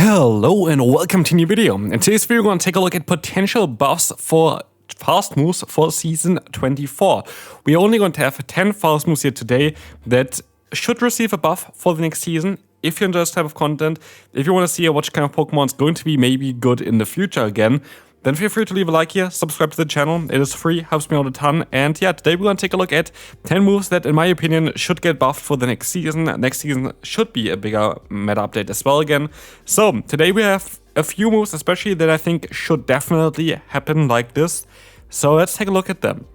Hello and welcome to a new video. In today's video, we're going to take a look at potential buffs for fast moves for Season 24. We're only going to have 10 fast moves here today that should receive a buff for the next season. If you enjoy this type of content, if you want to see which kind of Pokemon is going to be maybe good in the future again, then feel free to leave a like here, subscribe to the channel, it is free, helps me out a ton, and yeah, today we're going to take a look at 10 moves that in my opinion should get buffed for the next season. Next season should be a bigger meta update as well again. So, today we have a few moves especially that I think should definitely happen like this, so let's take a look at them.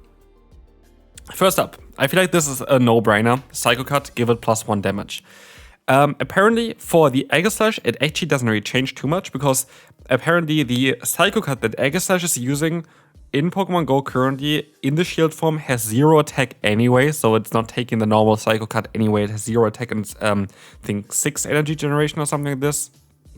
First up, I feel like this is a no-brainer, Psycho Cut, give it +1 damage. Apparently for the Aegislash, it actually doesn't really change too much because apparently the Psycho Cut that Aegislash is using in Pokemon Go currently in the shield form has 0 attack anyway, so it's not taking the normal Psycho Cut anyway. It has 0 attack and I think 6 energy generation or something like this.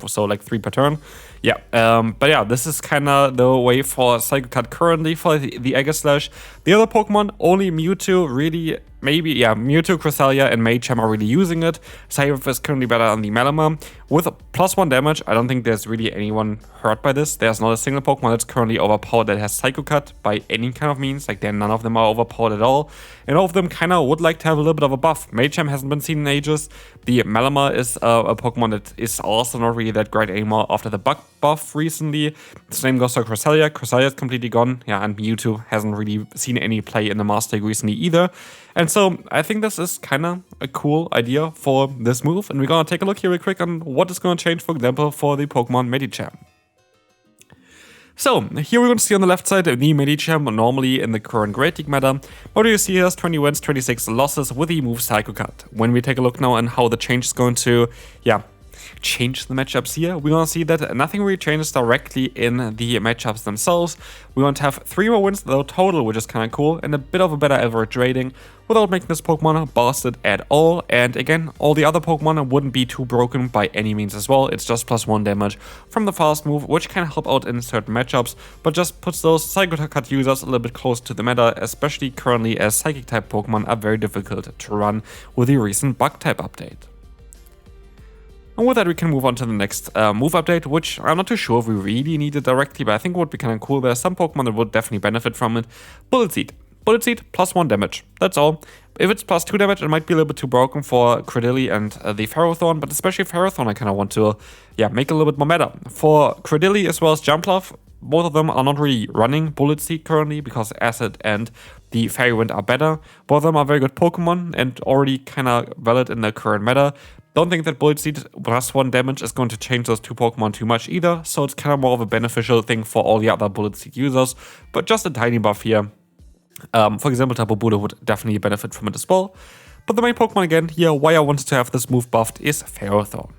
So like 3 per turn. Yeah, but yeah, this is kind of the way for Psycho Cut currently for the Aegislash. The other Pokemon, only Mewtwo really, maybe, yeah, Mewtwo, Cresselia, and Machamp are really using it. Cyberf is currently better on the Malamar. With +1 damage, I don't think there's really anyone hurt by this. There's not a single Pokemon that's currently overpowered that has Psycho Cut by any kind of means. Like, none of them are overpowered at all. And all of them kind of would like to have a little bit of a buff. Machamp hasn't been seen in ages. The Malamar is a Pokemon that is also not really that great anymore after the bug buff recently. The same goes for Cresselia. Cresselia is completely gone. Yeah, and Mewtwo hasn't really seen any play in the Master League recently either. And so I think this is kind of a cool idea for this move. And we're going to take a look here real quick on what is going to change, for example, for the Pokemon Medicham. So, here we're going to see on the left side the Medicham normally in the current Great League meta. What do you see here is 20 wins, 26 losses with the move Psycho Cut. When we take a look now on how the change is going to, change the matchups here, we're going to see that nothing really changes directly in the matchups themselves. We're going to have 3 more wins though total, which is kind of cool, and a bit of a better average rating without making this Pokemon busted at all. And again, all the other Pokemon wouldn't be too broken by any means as well. It's just +1 damage from the fast move, which can help out in certain matchups, but just puts those Psycho Cut users a little bit close to the meta, especially currently as Psychic type Pokemon are very difficult to run with the recent Bug type update. And with that, we can move on to the next move update, which I'm not too sure if we really need it directly, but I think it would be kind of cool. There are some Pokemon that would definitely benefit from it. Bullet Seed. Bullet Seed, +1 damage. That's all. If it's +2 damage, it might be a little bit too broken for Credilli and the Ferrothorn, but especially Ferrothorn, I kind of want to make a little bit more meta. For Credilli as well as Jumpluff, both of them are not really running Bullet Seed currently because Acid and the Fairy Wind are better. Both of them are very good Pokemon and already kind of valid in the current meta. Don't think that Bullet Seed +1 damage is going to change those 2 Pokemon too much either, so it's kind of more of a beneficial thing for all the other Bullet Seed users, but just a tiny buff here. For example, Tapu Bulu would definitely benefit from it as well. But the main Pokemon again here, why I wanted to have this move buffed, is Ferrothorn.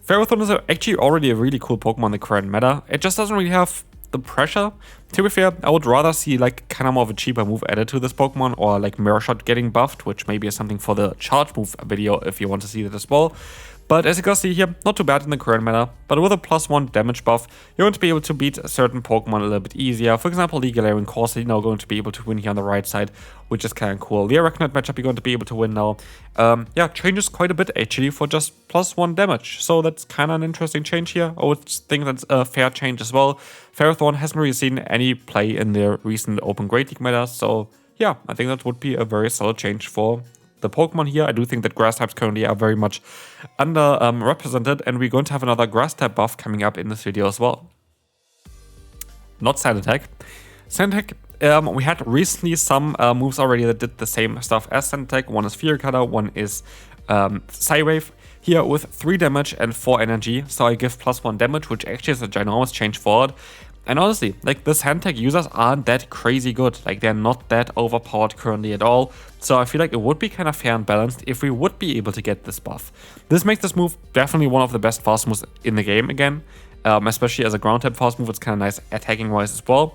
Ferrothorn is actually already a really cool Pokemon in the current meta. It just doesn't really have the pressure. To be fair, I would rather see like kind of more of a cheaper move added to this Pokemon, or like Mirror Shot getting buffed, which maybe is something for the charge move video if you want to see that as well. But as you can see here, not too bad in the current meta, but with a +1 damage buff, you're going to be able to beat certain Pokemon a little bit easier. For example, the Galarian Corsi now going to be able to win here on the right side, which is kind of cool. The Arachnid matchup you're going to be able to win now. Changes quite a bit actually for just +1 damage. So that's kind of an interesting change here. I would think that's a fair change as well. Ferrothorn hasn't really seen any play in the recent Open Great League meta, so yeah, I think that would be a very solid change for the Pokemon here. I do think that grass types currently are very much represented, and we're going to have another grass type buff coming up in this video as well. Not Sand Attack. Sand Attack, we had recently some moves already that did the same stuff as Sand Attack. One is Fury Cutter, one is Psywave. Here with 3 damage and 4 energy, so I give +1 damage, which actually is a ginormous change forward. And honestly, like the Sand Attack users aren't that crazy good, like they're not that overpowered currently at all. So I feel like it would be kind of fair and balanced if we would be able to get this buff. This makes this move definitely one of the best fast moves in the game again, especially as a ground type fast move. It's kind of nice attacking wise as well.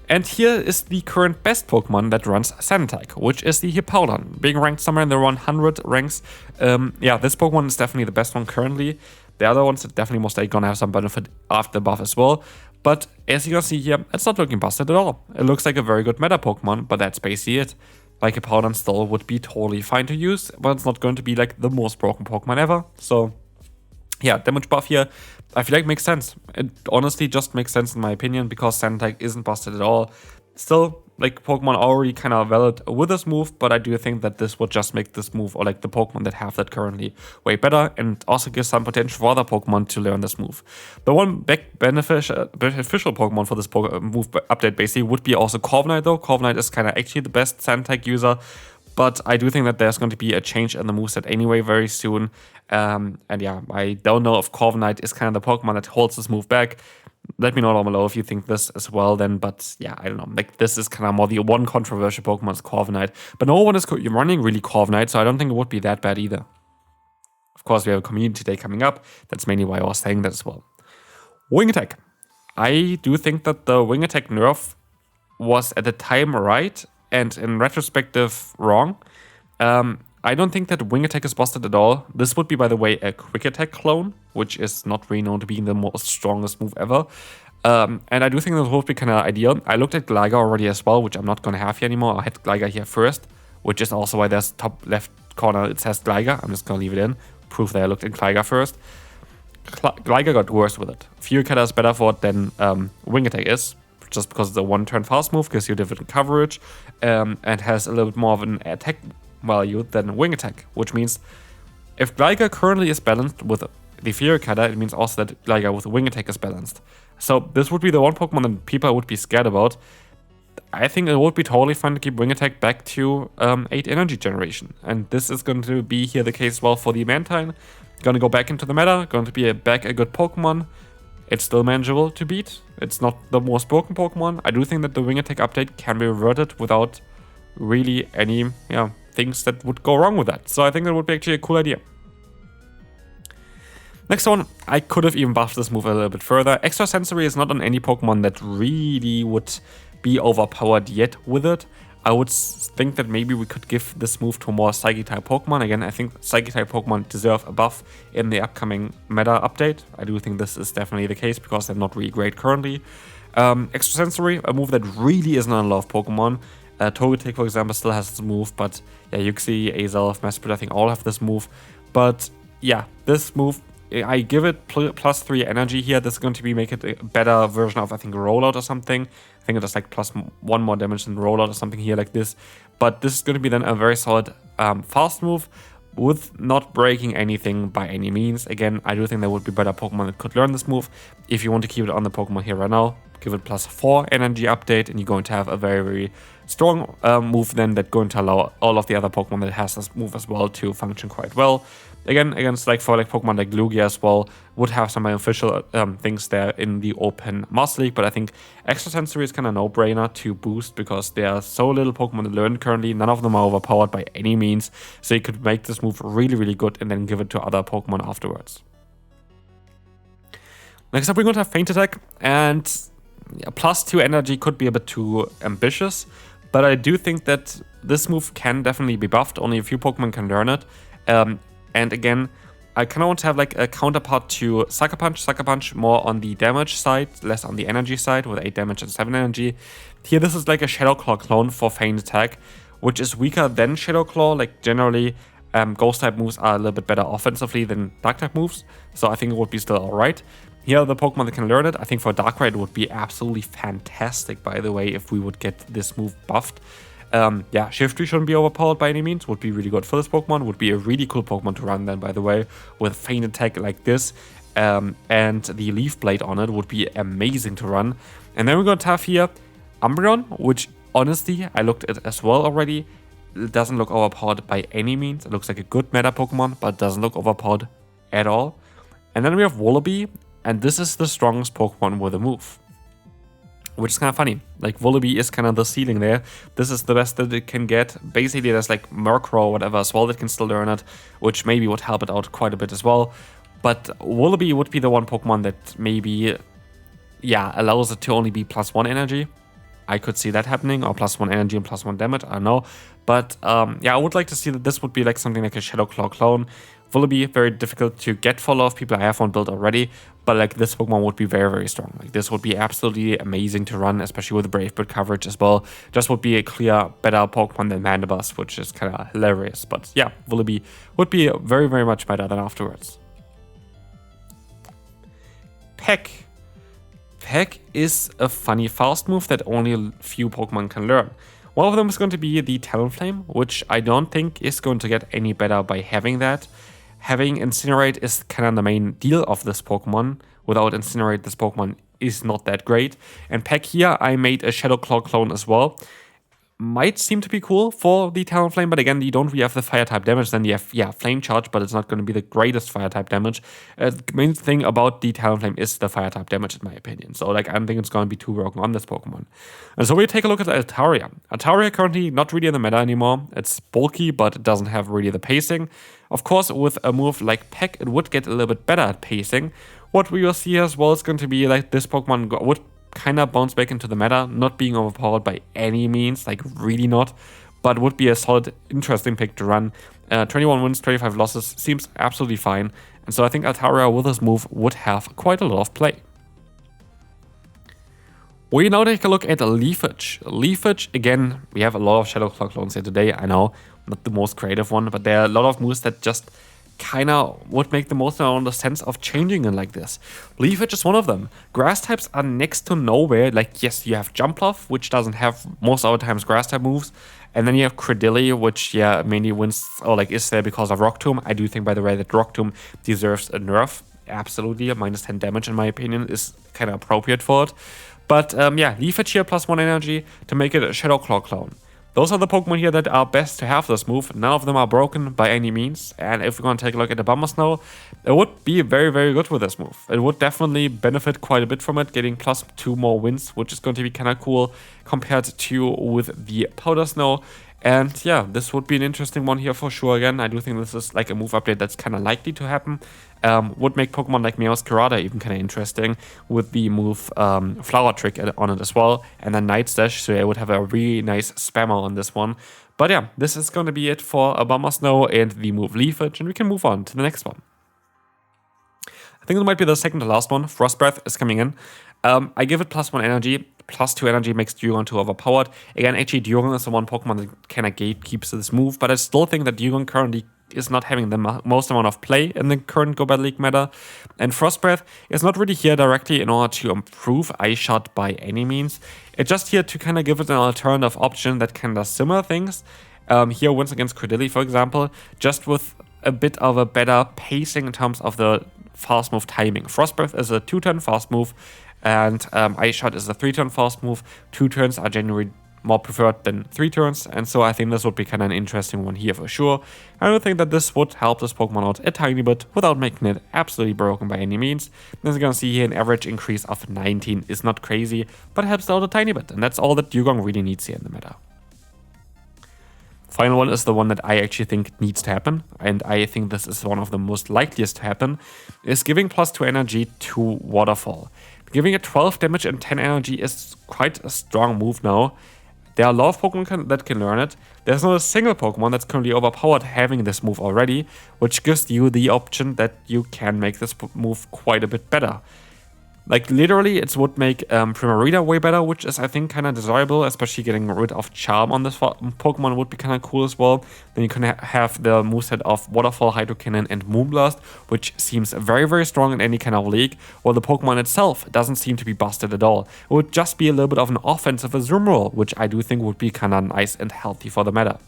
And here is the current best Pokemon that runs Sand Attack, which is the Hippowdon, being ranked somewhere in the 100 ranks. This Pokemon is definitely the best one currently. The other ones are definitely most likely gonna have some benefit after the buff as well. But as you can see here, it's not looking busted at all. It looks like a very good meta Pokemon, but that's basically it. Like Hippowdon still would be totally fine to use, but it's not going to be like the most broken Pokemon ever. So yeah, damage buff here, I feel like makes sense. It honestly just makes sense in my opinion, because Sandtag isn't busted at all. Still, like, Pokemon already kind of valid with this move, but I do think that this would just make this move, or like the Pokemon that have that currently, way better, and also gives some potential for other Pokemon to learn this move. The one beneficial Pokemon for this move update basically would be also Corviknight though. Corviknight is kind of actually the best Sandtag user, but I do think that there's going to be a change in the moveset anyway very soon. And yeah, I don't know if Corviknight is kind of the Pokemon that holds this move back. Let me know down below if you think this as well then, but yeah, I don't know. Like, this is kind of more the one controversial Pokemon is Corviknight, but no one is running really Corviknight, so I don't think it would be that bad either. Of course, we have a community day coming up. That's mainly why I was saying that as well. Wing Attack. I do think that the Wing Attack nerf was at the time right, and in retrospective wrong. I don't think that Wing Attack is busted at all. This would be, by the way, a Quick Attack clone, which is not really known to be the most strongest move ever. And I do think that would be kind of ideal. I looked at Gligar already as well, which I'm not going to have here anymore. I had Gligar here first, which is also why there's top left corner it says Gligar. I'm just going to leave it in. Proof that I looked at Gligar first. Gligar got worse with it. Fury Cutter is better for it than Wing Attack is, just because it's a one-turn fast move, gives you different coverage, and has a little bit more of an attack value than Wing Attack, which means if Gligar currently is balanced with the Fury Cutter, it means also that Gligar with Wing Attack is balanced. So this would be the one Pokemon that people would be scared about. I think it would be totally fine to keep Wing Attack back to 8 energy generation, and this is going to be here the case as well for the Mantine. Going to go back into the meta, going to be back a good Pokemon. It's still manageable to beat. It's not the most broken Pokemon. I do think that the Wing Attack update can be reverted without really any things that would go wrong with that. So I think that would be actually a cool idea. Next one, I could have even buffed this move a little bit further. Extrasensory is not on any Pokemon that really would be overpowered yet with it. I would think that maybe we could give this move to more Psychic-type Pokemon. Again, I think Psychic-type Pokemon deserve a buff in the upcoming meta update. I do think this is definitely the case because they're not really great currently. Extrasensory, a move that really isn't on a lot of Pokemon. Togetic, for example, still has this move, but yeah, Uxie, Azelf, Mesprit, I think all have this move. But yeah, this move, I give it plus 3 energy here. This is going to be make it a better version of, I think, Rollout or something. I think it does like plus 1 more damage than Rollout or something here like this. But this is going to be then a very solid fast move with not breaking anything by any means. Again, I do think there would be better Pokemon that could learn this move. If you want to keep it on the Pokemon here right now, give it plus 4 energy update, and you're going to have a very, very strong move then that's going to allow all of the other Pokemon that has this move as well to function quite well. Again, against Pokemon like Lugia as well, would have some beneficial things there in the open Master League, but I think Extrasensory is kind of no-brainer to boost because there are so little Pokemon to learn currently. None of them are overpowered by any means, so you could make this move really, really good and then give it to other Pokemon afterwards. Next up, we're going to have Feint Attack, and plus 2 energy could be a bit too ambitious, but I do think that this move can definitely be buffed. Only a few Pokemon can learn it. And again, I kind of want to have like a counterpart to Sucker Punch. Sucker Punch more on the damage side, less on the energy side with 8 damage and 7 energy. Here, this is like a Shadow Claw clone for Feint Attack, which is weaker than Shadow Claw. Like generally, Ghost type moves are a little bit better offensively than Dark type moves. So I think it would be still alright. Here are the Pokemon that can learn it. I think for Darkrai it would be absolutely fantastic, by the way, if we would get this move buffed. Yeah, Shiftry shouldn't be overpowered by any means. Would be really good for this Pokemon. Would be a really cool Pokemon to run then, by the way, with Feint Attack like this. And the Leaf Blade on it would be amazing to run. And then we're going to have here Umbreon, which honestly, I looked at as well already. It doesn't look overpowered by any means. It looks like a good meta Pokemon, but doesn't look overpowered at all. And then we have Vullaby, and this is the strongest Pokemon with a move, which is kind of funny. Like, Vullaby is kind of the ceiling there. This is the best that it can get. Basically, there's like Murkrow or whatever as well that can still learn it, which maybe would help it out quite a bit as well. But Vullaby would be the one Pokemon that maybe, yeah, allows it to only be plus 1 energy. I could see that happening, or plus 1 energy and plus 1 damage, I don't know. But yeah, I would like to see that this would be like something like a Shadow Claw clone. Vullaby, very difficult to get for a lot of people. I have one built already, but like this Pokemon would be very, very strong. Like this would be absolutely amazing to run, especially with the Brave Bird coverage as well. Just would be a clear, better Pokemon than Mandibuzz, which is kind of hilarious. But yeah, Vullaby would be very, very much better than afterwards. Peck. Peck is a funny fast move that only a few Pokemon can learn. One of them is going to be the Talonflame, which I don't think is going to get any better by having that. Having Incinerate is kind of the main deal of this Pokemon. Without Incinerate, this Pokemon is not that great. And Peck here, I made a Shadow Claw clone as well. Might seem to be cool for the Talonflame, but again, you don't really have the fire type damage. Then you have, yeah, Flame Charge, but it's not going to be the greatest fire type damage. The main thing about the Talonflame is the fire type damage, in my opinion. So, like, I don't think it's going to be too broken on this Pokemon. And so we take a look at Altaria. Altaria currently not really in the meta anymore. It's bulky, but it doesn't have really the pacing. Of course, with a move like Peck, it would get a little bit better at pacing. What we will see as well is going to be like this Pokemon would kind of bounce back into the meta, not being overpowered by any means, like really not, but would be a solid, interesting pick to run. 21 wins, 25 losses seems absolutely fine, and so I think Altaria with this move would have quite a lot of play. We now take a look at Leafage. Leafage, again, we have a lot of Shadow Claw clones here today, I know, not the most creative one, but there are a lot of moves that just kind of would make the most amount of sense of changing it like this. Leafage is one of them. Grass types are next to nowhere. Like, yes, you have Jumpluff, which doesn't have most of the times grass type moves. And then you have Credilli, which, yeah, mainly wins, or like is there because of Rock Tomb. I do think, by the way, that Rock Tomb deserves a nerf. Absolutely, a minus 10 damage, in my opinion, is kind of appropriate for it. But yeah, Leafage here plus 1 energy to make it a Shadow Claw clone. Those are the Pokemon here that are best to have this move. None of them are broken by any means. And if we're going to take a look at the Bombersnow, it would be very, very good with this move. It would definitely benefit quite a bit from it, getting plus 2 more wins, which is going to be kind of cool compared to with the Powder Snow. And yeah, this would be an interesting one here for sure. Again, I do think this is like a move update that's kind of likely to happen. Would make Pokemon like Meowscarada even kind of interesting with the move Flower Trick on it as well. And then Night Stash, so I would have a really nice spammer on this one. But yeah, this is going to be it for a Bombersnow and the move Leafage. And we can move on to the next one. I think it might be the second to last one. Frost Breath is coming in. I give it plus 1 energy. Plus 2 energy makes Dewgong too overpowered. Again, actually, Dewgong is the one Pokemon that kind of gatekeeps this move, but I still think that Dewgong currently is not having the most amount of play in the current Go Battle League meta. And Frost Breath is not really here directly in order to improve Ice Shot by any means. It's just here to kind of give it an alternative option that can do similar things. Here wins against Credilli, for example, just with a bit of a better pacing in terms of the fast move timing. Frost Breath is a 2-turn fast move, and Ice Shot is a 3-turn fast move. 2 turns are generally more preferred than 3 turns, and so I think this would be kind of an interesting one here for sure. I don't think that this would help this Pokemon out a tiny bit without making it absolutely broken by any means. As you're gonna see here, an average increase of 19 is not crazy, but helps out a tiny bit, and that's all that Dewgong really needs here in the meta. Final one is the one that I actually think needs to happen, and I think this is one of the most likeliest to happen, is giving plus 2 energy to Waterfall. Giving it 12 damage and 10 energy is quite a strong move now. There are a lot of Pokemon that can learn it. There's not a single Pokemon that's currently overpowered having this move already, which gives you the option that you can make this move quite a bit better. Like, literally, it would make Primarina way better, which is, I think, kind of desirable, especially getting rid of Charm on this Pokemon would be kind of cool as well. Then you can have the moveset of Waterfall, Hydro Cannon, and Moonblast, which seems very, very strong in any kind of league, while the Pokemon itself doesn't seem to be busted at all. It would just be a little bit of an offensive Azumarill, which I do think would be kind of nice and healthy for the meta.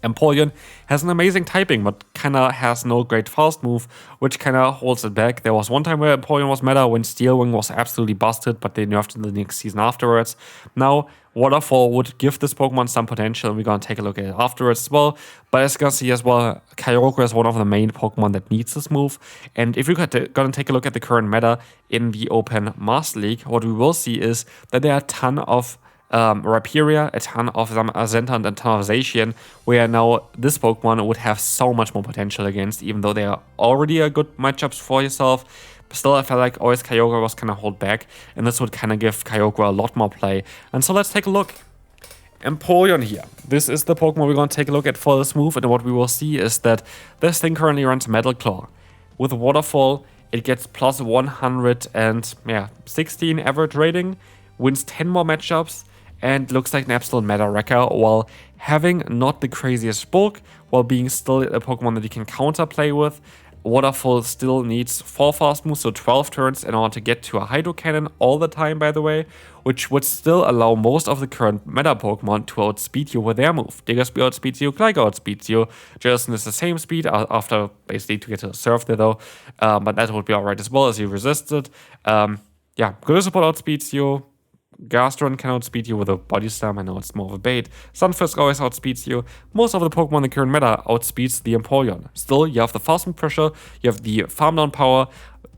Empoleon has an amazing typing, but kind of has no great fast move, which kind of holds it back. There was one time where Empoleon was meta when Steel Wing was absolutely busted, but they nerfed it the next season afterwards. Now, Waterfall would give this Pokemon some potential, and we're going to take a look at it afterwards as well. But as you can see as well, Kyogre is one of the main Pokemon that needs this move. And if you're going to take a look at the current meta in the Open Master League, what we will see is that there are a ton of Rhyperior, a ton of Zamazenta, and a ton of Zacian, where now this Pokemon would have so much more potential against, even though they are already a good matchups for yourself. But still, I felt like always Kyogre was kind of hold back, and this would kind of give Kyogre a lot more play. And so let's take a look. Empoleon here. This is the Pokemon we're going to take a look at for this move, and what we will see is that this thing currently runs Metal Claw. With Waterfall, it gets plus 116 average rating, wins 10 more matchups, and looks like an absolute meta wrecker while having not the craziest bulk, while being still a Pokemon that you can counterplay with. Waterfall still needs 4 fast moves, so 12 turns in order to get to a Hydro Cannon all the time, by the way, which would still allow most of the current meta Pokemon to outspeed you with their move. Diggersby outspeeds you, Gligar outspeeds you, Jerson is the same speed after basically to get to the Surf there though, but that would be alright as well as you resist it. Yeah, Golisopod outspeeds you, Gastron can outspeed you with a Body Slam, I know it's more of a bait. Sunfisk always outspeeds you. Most of the Pokemon in the current meta outspeeds the Empoleon. Still, you have the fast move pressure, you have the farm down power,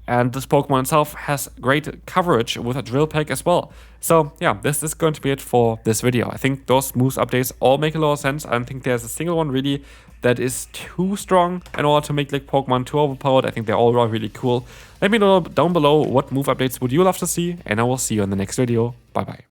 and this Pokemon itself has great coverage with a Drill Peck as well. So yeah, this is going to be it for this video. I think those moves updates all make a lot of sense. I don't think there's a single one really that is too strong in order to make like Pokemon too overpowered. I think they're all really cool. Let me know down below what move updates would you love to see, and I will see you in the next video. Bye bye.